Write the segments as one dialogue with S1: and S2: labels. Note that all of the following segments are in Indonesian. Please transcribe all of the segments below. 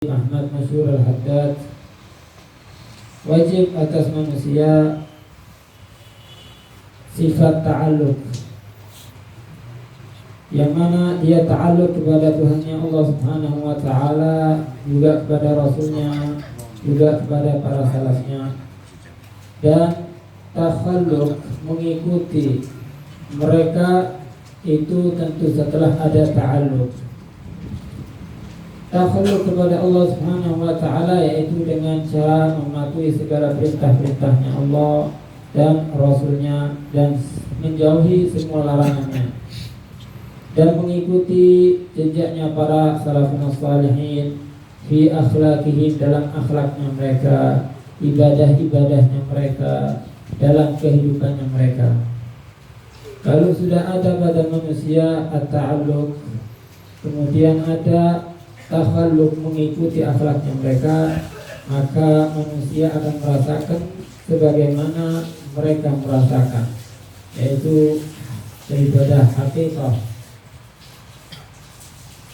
S1: Ahmad Masyhur Al-Haddad, wajib atas manusia sifat ta'alluq, yang mana dia ta'alluq kepada Tuhannya Allah Subhanahu wa ta'ala, juga kepada Rasulnya, juga kepada para salafnya, dan takhalluq, mengikuti mereka itu tentu setelah ada ta'alluq. Takhalluq kepada Allah Subhanahu wa ta'ala yaitu dengan cara mematuhi segala perintah-perintahnya Allah dan Rasulnya, dan menjauhi semua larangannya, dan mengikuti jejaknya para salafun salihin fi akhlaqihim, dalam akhlaknya mereka, ibadah-ibadahnya mereka, dalam kehidupannya mereka. Kalau sudah ada pada manusia at-ta'alluq, kemudian ada takhalluq, mengikuti akhlaknya mereka, maka manusia akan merasakan sebagaimana mereka merasakan, yaitu ibadah haqiqah.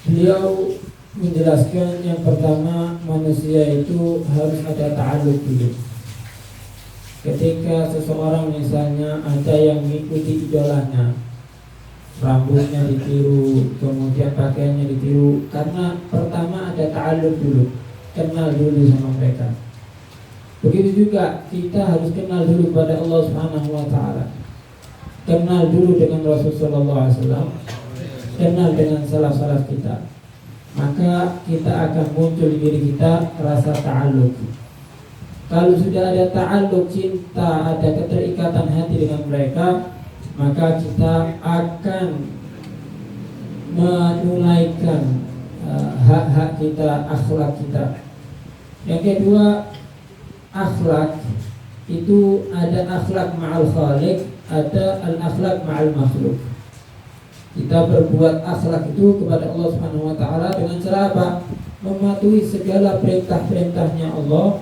S1: Beliau menjelaskan yang pertama, manusia itu harus ada ta'alluq dulu. Ketika seseorang misalnya ada yang mengikuti idolanya, rambutnya ditiru, kemudian pakaiannya ditiru, karena pertama ada ta'alluq dulu, kenal dulu sama mereka. Begitu juga kita harus kenal dulu pada Allah Subhanahu wa ta'ala, kenal dulu dengan Rasulullah SAW, kenal dengan salaf-salaf kita, maka kita akan muncul di diri kita rasa ta'alluq. Kalau sudah ada ta'alluq, cinta, ada keterikatan hati dengan mereka, maka kita akan menunaikan hak-hak kita, akhlak kita. Yang kedua, akhlak itu ada akhlak ma'al khaliq, ada al-akhlak ma'al makhluk. Kita berbuat akhlak itu kepada Allah Subhanahu wa ta'ala dengan cara apa? Mematuhi segala perintah-perintahnya Allah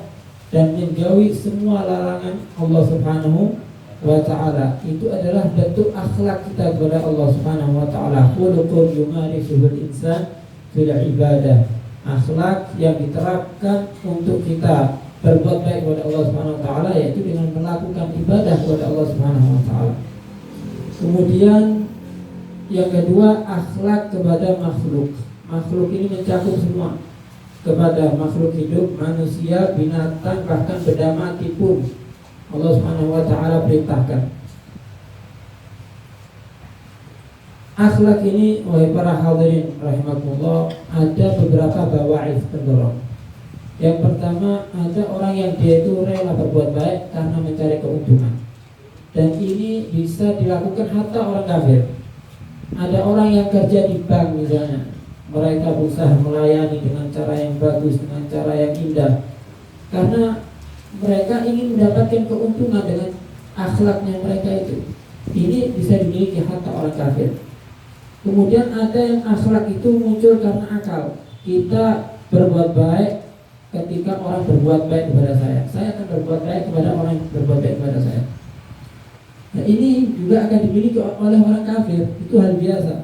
S1: dan menjauhi semua larangan Allah Subhanahu wa ta'ala. Itu adalah bentuk akhlak kita kepada Allah Subhanahu wa ta'ala. Khuluqun yumarisuhul insan fil ibadah. Akhlak yang diterapkan untuk kita berbuat baik kepada Allah Subhanahu wa ta'ala, yaitu dengan melakukan ibadah kepada Allah Subhanahu wa ta'ala. Kemudian yang kedua, akhlak kepada makhluk. Makhluk ini mencakup semua, kepada makhluk hidup, manusia, binatang, bahkan benda mati pun Allah Subhanahu wa ta'ala perintahkan. Akhlak ini, wahai para hadirin rahimakumullah, ada beberapa bawa'if pendorong. Yang pertama, ada orang yang dia itu rela berbuat baik karena mencari keuntungan, dan ini bisa dilakukan hatta orang kafir. Ada orang yang kerja di bank misalnya, mereka berusaha melayani dengan cara yang bagus, dengan cara yang indah, karena mereka ingin mendapatkan keuntungan dengan akhlaknya mereka itu. Ini bisa dimiliki hatta orang kafir. Kemudian ada yang akhlak itu muncul karena akal. Kita berbuat baik ketika orang berbuat baik kepada saya akan berbuat baik kepada orang yang berbuat baik kepada saya. Nah, ini juga akan dimiliki oleh orang kafir, itu hal biasa.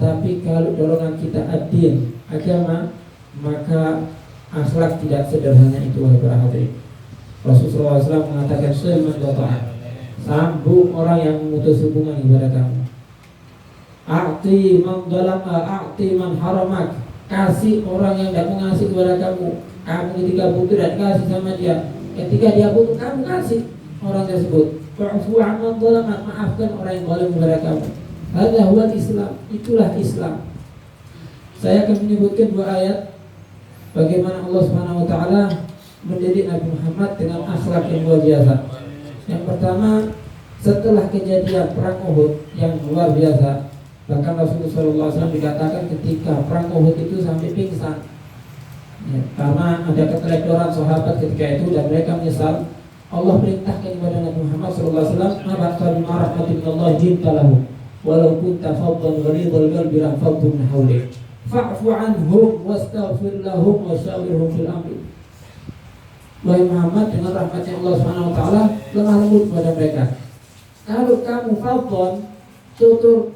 S1: Tapi kalau dorongan kita ad-din, agama, maka akhlak tidak sederhana itu, wahai para hadirin. Rasulullah SAW mengatakan, "Sulman qata'a", sambung orang yang memutus hubungan kepada kamu. "A'ti man dzalama, a'ti man haramak", kasih orang yang tidak mengasihi kepada kamu. Kamu ketika butuh dan kasih sama dia, ketika dia butuh kamu kasih orang tersebut. "Fa'fu 'amman dzalama", maafkan orang yang zalim kepada kamu. Hadza huwal Islam, itulah Islam. Saya akan menyebutkan dua ayat bagaimana Allah Subhanahu wa ta'ala mendidik Nabi Muhammad dengan akhlak yang luar biasa. Yang pertama, setelah kejadian perang Uhud yang luar biasa, bahkan Rasulullah SAW dikatakan ketika perang Uhud itu sampai pingsan, ya, karena ada keteledoran sahabat ketika itu dan mereka menyesal. Allah perintahkan kepada Nabi Muhammad SAW, "Nabaqta bima rahmatin Allah jinta lahu, walau kunta faddan ghalidhal qalbi lanfaddu min hawlik, fa'fu anhum wastaghfir lahum wasyawirhum fil amri." Wahai Muhammad, dengan rahmatnya Allah Subhanahu wa ta'ala, lemah lembut kepada mereka. Kalau kamu faddan, tutur,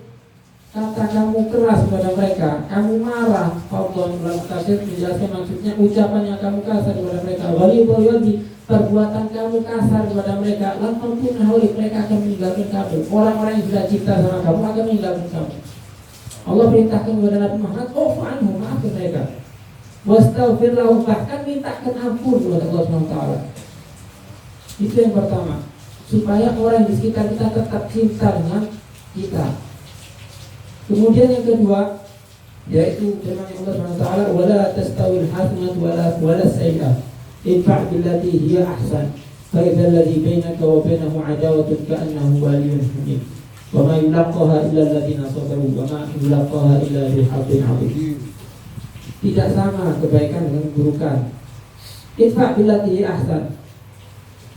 S1: kata kamu keras kepada mereka, kamu marah. Allah dalam tafsir menjelaskan maksudnya ucapan yang kamu kasar kepada mereka. Wali perbuatan kamu kasar kepada mereka, langsung pun mereka akan meninggalkan kamu. Orang-orang yang sudah cinta sama kamu akan meninggalkan kamu. Allah perintahkan kepada Nabi Muhammad, anhum, maafkan mereka. Wastaghfir lahum, bahkan mintakan ampun kepada Allah SWT. Itu yang pertama, supaya orang di sekitar kita tetap cinta dengan kita. Kemudian yang kedua, yaitu firman Allah SWT, wala tastawil hasanatu wala sayyi'ah, idfa' billati hiya ahsan, fa idzal ladzi bainaka wa bainahu 'adawatun ka'annahu waliyyun hamim. Wa ma yulaqaha illa alladziina sabaru wa ma yulaqaha illa dzu hazzin 'azim. Tidak sama kebaikan dengan keburukan. Idfa' billati hiya ahsan.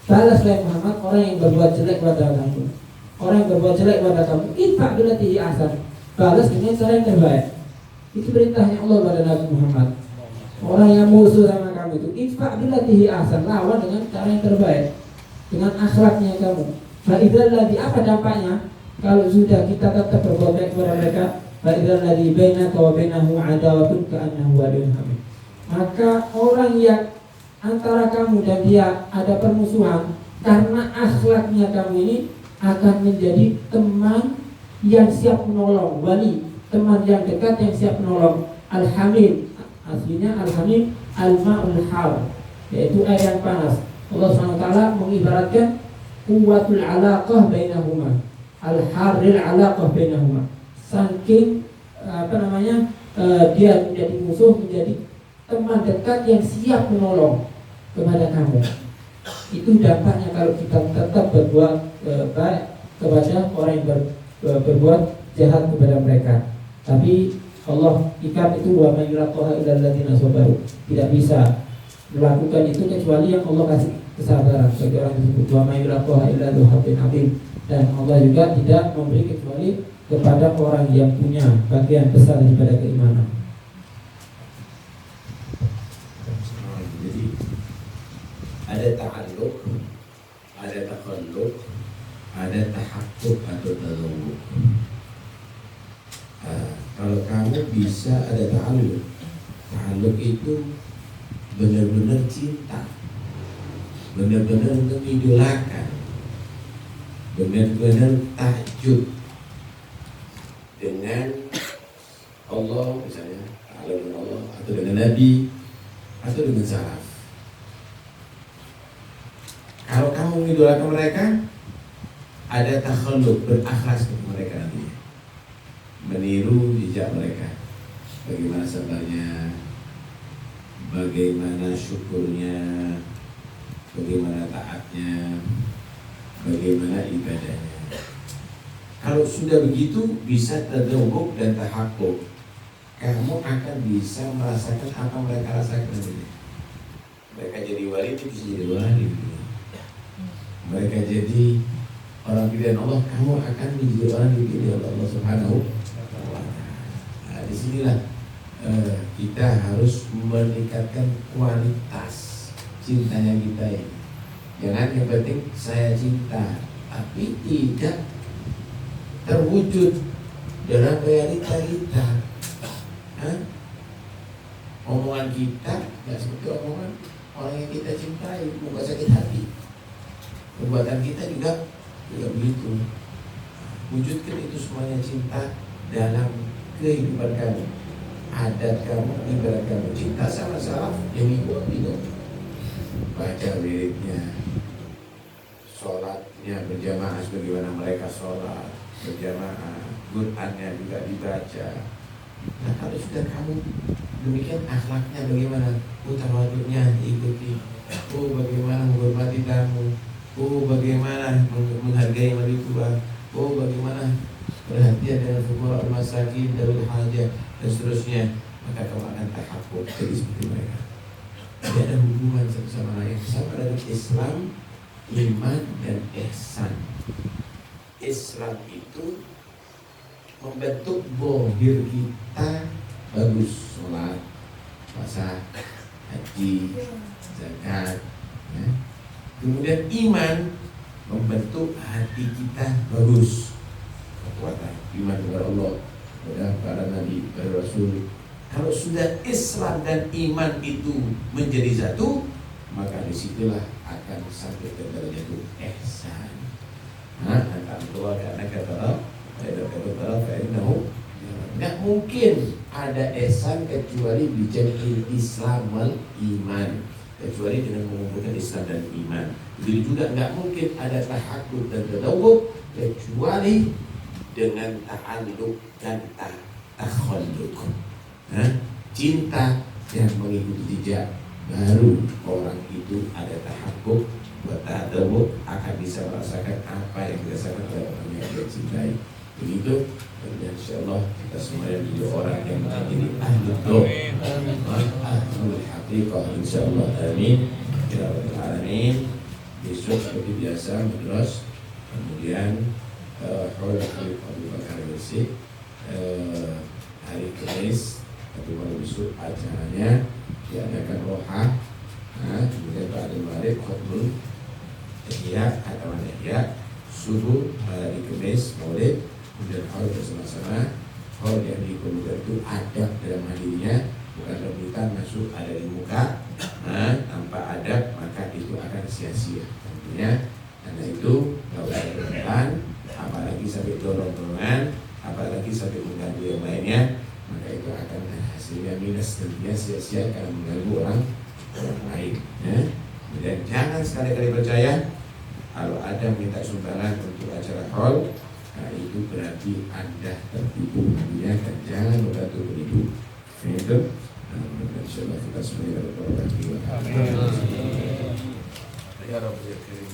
S1: Balaslah Muhammad orang yang berbuat jelek pada kamu. Orang yang berbuat jelek pada kamu, idfa' billati hiya ahsan. Balas dengan cara yang terbaik. Itu perintahnya Allah pada Nabi Muhammad. Orang yang musuh sama kamu itu, idfa' billati hiya ahsan, lawan dengan cara yang terbaik, dengan akhlaknya kamu. Fa idzal ladzi, apa dampaknya? Kalau sudah kita tetap berbuat baik kepada mereka, fa idzal ladzi bainaka wa bainahu 'adawatun ka'annahu waliyyun hamim. Maka orang yang antara kamu dan dia ada permusuhan, karena akhlaknya kamu ini akan menjadi teman yang siap menolong, wali, teman yang dekat yang siap menolong. Al-hamim, aslinya al-hamim al-ma'ul har, yaitu air yang panas. Allah SWT mengibaratkan quwwatul alaqah bainahuma, al-harril alaqah bainahuma. Saking dia menjadi musuh, menjadi teman dekat yang siap menolong kepada kamu. Itu dampaknya kalau kita tetap berbuat baik kepada orang yang berbuat jahat kepada mereka. Tapi Allah ikat itu, wa may yulaqaha illa alladziina sabaru. Tidak bisa melakukan itu kecuali yang Allah kasih kesabaran bagi orang tersebut. Wa may yulaqaha illa dzu hazzin 'azim. Dan Allah juga tidak memberi kecuali kepada orang yang punya bagian besar daripada keimanan.
S2: Jadi ada ta'alluq, ada takhalluq, ada tahaqquq atau tazawwuq. Kalau kamu bisa ada ta'alluq, ta'alluq itu benar-benar cinta, benar-benar mengidolakan, benar-benar takjub dengan Allah, misalnya ta'alluq dengan Allah atau dengan Nabi atau dengan salaf. Kalau kamu mengidolakan mereka, ada takhalluq, berakhlak seperti mereka nanti, meniru jejak mereka, bagaimana sabarnya, bagaimana syukurnya, bagaimana taatnya, bagaimana ibadahnya. Kalau sudah begitu, bisa tadzawuq dan tahaqquq, kamu akan bisa merasakan apa mereka rasakan. Mereka jadi wali, itu bisa jadi wali. Mereka jadi orang pilihan Allah, kamu akan menjadi orang dipilih oleh Allah Subhanahu wa Ta'ala. Nah, disinilah kita harus meningkatkan kualitas cintanya kita ini. Jangan yang penting saya cinta, tapi tidak terwujud dalam realita kita. Omongan kita tidak seperti omongan orang yang kita cintai, bukan sakit hati. Perbuatan kita juga begitu. Wujudkan itu semuanya cinta dalam kehidupan kamu, adat kamu, ibadat kamu. Cinta sama salaf yang dibuat itu, baca wiridnya, sholatnya berjamaah sebagaimana mereka sholat berjamaah, Qurannya juga dibaca. Nah, kalau sudah kamu demikian, akhlaknya bagaimana, tawaduknya diikuti, bagaimana menghormati tamu, bagaimana menghargai wali tua, bagaimana perhatian dengan fuqara masakin, darul hajah dan seterusnya, maka kamu akan tahaqquq jadi seperti mereka. Tidak ada hubungan satu sama lain. Sama dari Islam, iman dan ihsan. Islam itu membentuk bohir kita bagus, sholat, puasa, haji, zakat, ya. Kemudian iman membentuk hati kita bagus, kekuatan iman kepada Allah, kepada para nabi, para rasul. Kalau sudah Islam dan iman itu menjadi satu, maka disitulah akan sampai ke derajat ihsan. Akan keluar karena kata nggak mungkin ada ihsan kecuali bijamil Islam wal iman, kecuali dengan mengumpulkan Islam dan iman. Begitu juga nggak mungkin ada tahakkuk dan tadawwuk kecuali dengan ta'alluq dan takhalluk. Cinta yang mengikuti jejak, baru orang itu ada tahakkuk wa tadawwuk, akan bisa merasakan apa yang dirasakan oleh orang yang dia cintai. Begitu, dan insyaallah kita semuanya menjadi orang yang menjadi ahlul doa, ahlul haqiqah insyaallah. Amin ya rabbal alamin. Besok seperti biasa madras, kemudian Haul Habib Abu Bakar Al-Basri, hari Kamis atau malam besok acaranya diadakan rohah, kemudian pada maghrib khutbah ihya atau ihya, subuh hari Kamis maulid, kemudian haul bersama-sama. Haul yang diperlukan itu adab dalam hadirnya, bukan rebutan masuk ada di muka. Tanpa adab maka itu akan sia-sia tentunya. Karena itu kalau ada rebutan, apalagi sampai dorong-dorongan, apalagi sampai mengganggu yang lainnya, maka itu akan hasilnya minus, tentunya sia-sia karena mengganggu orang lain. Dan jangan sekali-kali percaya kalau ada minta sumbangan untuk acara haul, itu berarti Anda tertipu dunia, dan jangan membantu penipu. Itu, insyaallah kita semuanya berdoa. Amin. Ya Rabbal alamin.